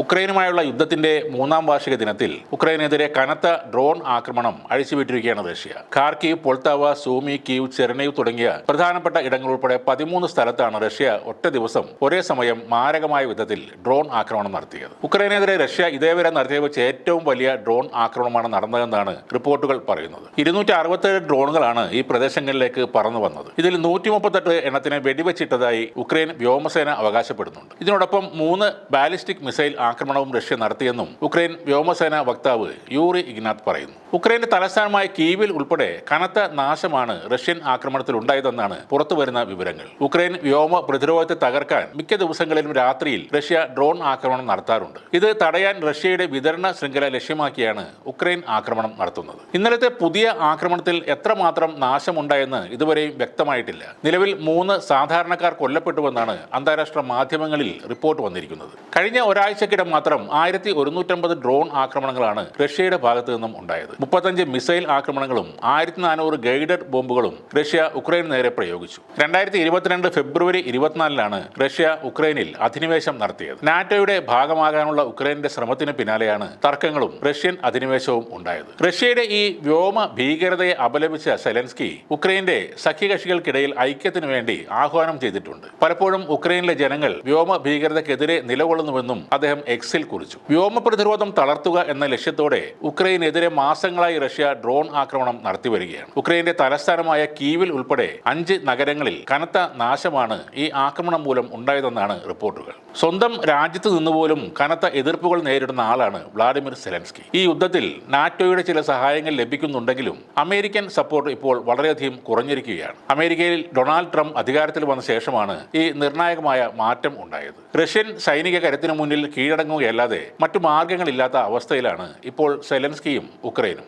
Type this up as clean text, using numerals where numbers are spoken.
ഉക്രൈനുമായുള്ള യുദ്ധത്തിന്റെ മൂന്നാം വാർഷിക ദിനത്തിൽ ഉക്രൈനെതിരെ കനത്ത ഡ്രോൺ ആക്രമണം അഴിച്ചുവിട്ടിരിക്കുകയാണ് റഷ്യ. ഖാർക്കീവ്, പൊൾത്താവ, സൂമി, കീവ്, ചെർണീവ് തുടങ്ങിയ പ്രധാനപ്പെട്ട ഇടങ്ങൾ ഉൾപ്പെടെ 13 സ്ഥലത്താണ് റഷ്യ ഒറ്റ ദിവസം ഒരേ സമയം മാരകമായ വിധത്തിൽ ഡ്രോൺ ആക്രമണം നടത്തിയത്. ഉക്രൈനെതിരെ റഷ്യ ഇതേവരെ നടത്തിയ വെച്ച് ഏറ്റവും വലിയ ഡ്രോൺ ആക്രമണമാണ് നടന്നതെന്നാണ് റിപ്പോർട്ടുകൾ പറയുന്നത്. 267 ഡ്രോണുകളാണ് ഈ പ്രദേശങ്ങളിലേക്ക് പറന്നു വന്നത്. ഇതിൽ 138 എണ്ണത്തിന് വെടിവെച്ചിട്ടതായി ഉക്രൈൻ വ്യോമസേന അവകാശപ്പെടുന്നുണ്ട്. ഇതിനോടൊപ്പം 3 ബാലിസ്റ്റിക് മിസൈൽ ആക്രമണവും റഷ്യ നടത്തിയെന്നും ഉക്രൈൻ വ്യോമസേന വക്താവ് യൂറി ഇഗ്നാത്ത് പറയുന്നു. ഉക്രൈന്റെ തലസ്ഥാനമായ കീവിൽ ഉൾപ്പെടെ കനത്ത നാശമാണ് റഷ്യൻ ആക്രമണത്തിൽ ഉണ്ടായതെന്നാണ് പുറത്തുവരുന്ന വിവരങ്ങൾ. ഉക്രൈൻ വ്യോമ പ്രതിരോധത്തെ തകർക്കാൻ മിക്ക ദിവസങ്ങളിലും രാത്രിയിൽ റഷ്യ ഡ്രോൺ ആക്രമണം നടത്താറുണ്ട്. ഇത് തടയാൻ റഷ്യയുടെ വിതരണ ശൃംഖല ലക്ഷ്യമാക്കിയാണ് ഉക്രൈൻ ആക്രമണം നടത്തുന്നത്. ഇന്നലത്തെ പുതിയ ആക്രമണത്തിൽ എത്രമാത്രം നാശമുണ്ടായെന്ന് ഇതുവരെയും വ്യക്തമായിട്ടില്ല. നിലവിൽ 3 സാധാരണക്കാർ കൊല്ലപ്പെട്ടുവെന്നാണ് അന്താരാഷ്ട്ര മാധ്യമങ്ങളിൽ റിപ്പോർട്ട് വന്നിരിക്കുന്നത്. കഴിഞ്ഞ ഒരാഴ്ചക്കിടെ മാത്രം 1150 ഡ്രോൺ ആക്രമണങ്ങളാണ് റഷ്യയുടെ ഭാഗത്തു നിന്നും ഉണ്ടായത്. 35 മിസൈൽ ആക്രമണങ്ങളും 1400 ഗൈഡഡ് ബോംബുകളും റഷ്യ ഉക്രൈന് നേരെ പ്രയോഗിച്ചു. 2022 ഫെബ്രുവരി 24-ലാണ് റഷ്യ ഉക്രൈനിൽ അധിനിവേശം നടത്തിയത്. നാറ്റോയുടെ ഭാഗമാകാനുള്ള ഉക്രൈന്റെ ശ്രമത്തിന് പിന്നാലെയാണ് തർക്കങ്ങളും റഷ്യൻ അധിനിവേശവും ഉണ്ടായത്. റഷ്യയുടെ ഈ വ്യോമ ഭീകരതയെ അപലപിച്ച സെലൻസ്കി ഉക്രൈന്റെ സഖ്യകക്ഷികൾക്കിടയിൽ ഐക്യത്തിനു വേണ്ടി ആഹ്വാനം ചെയ്തിട്ടുണ്ട്. പലപ്പോഴും ഉക്രൈനിലെ ജനങ്ങൾ വ്യോമ ഭീകരതയ്ക്കെതിരെ നിലകൊള്ളുന്നുവെന്നും അദ്ദേഹം എക്സിൽ കുറിച്ചു. വ്യോമ പ്രതിരോധം തളർത്തുക എന്ന ലക്ഷ്യത്തോടെ ഉക്രൈനെതിരെ മാസങ്ങളായി റഷ്യ ഡ്രോൺ ആക്രമണം നടത്തിവരികയാണ്. ഉക്രൈന്റെ തലസ്ഥാനമായ കീവിൽ ഉൾപ്പെടെ 5 നഗരങ്ങളിൽ കനത്ത നാശമാണ് ഈ ആക്രമണം മൂലം ഉണ്ടായതെന്നാണ് റിപ്പോർട്ടുകൾ. സ്വന്തം രാജ്യത്ത് നിന്നുപോലും കനത്ത എതിർപ്പുകൾ നേരിടുന്ന ആളാണ് വ്ളാഡിമിർ സെലൻസ്കി. ഈ യുദ്ധത്തിൽ നാറ്റോയുടെ ചില സഹായങ്ങൾ ലഭിക്കുന്നുണ്ടെങ്കിലും അമേരിക്കൻ സപ്പോർട്ട് ഇപ്പോൾ വളരെയധികം കുറഞ്ഞിരിക്കുകയാണ്. അമേരിക്കയിൽ ഡൊണാൾഡ് ട്രംപ് അധികാരത്തിൽ വന്ന ശേഷമാണ് ഈ നിർണായകമായ മാറ്റം ഉണ്ടായത്. റഷ്യൻ സൈനിക കരുത്തിനു മുന്നിൽ കീഴടങ്ങുകയല്ലാതെ മറ്റു മാർഗങ്ങളില്ലാത്ത അവസ്ഥയിലാണ് ഇപ്പോൾ സെലൻസ്കിയും ഉക്രൈനും.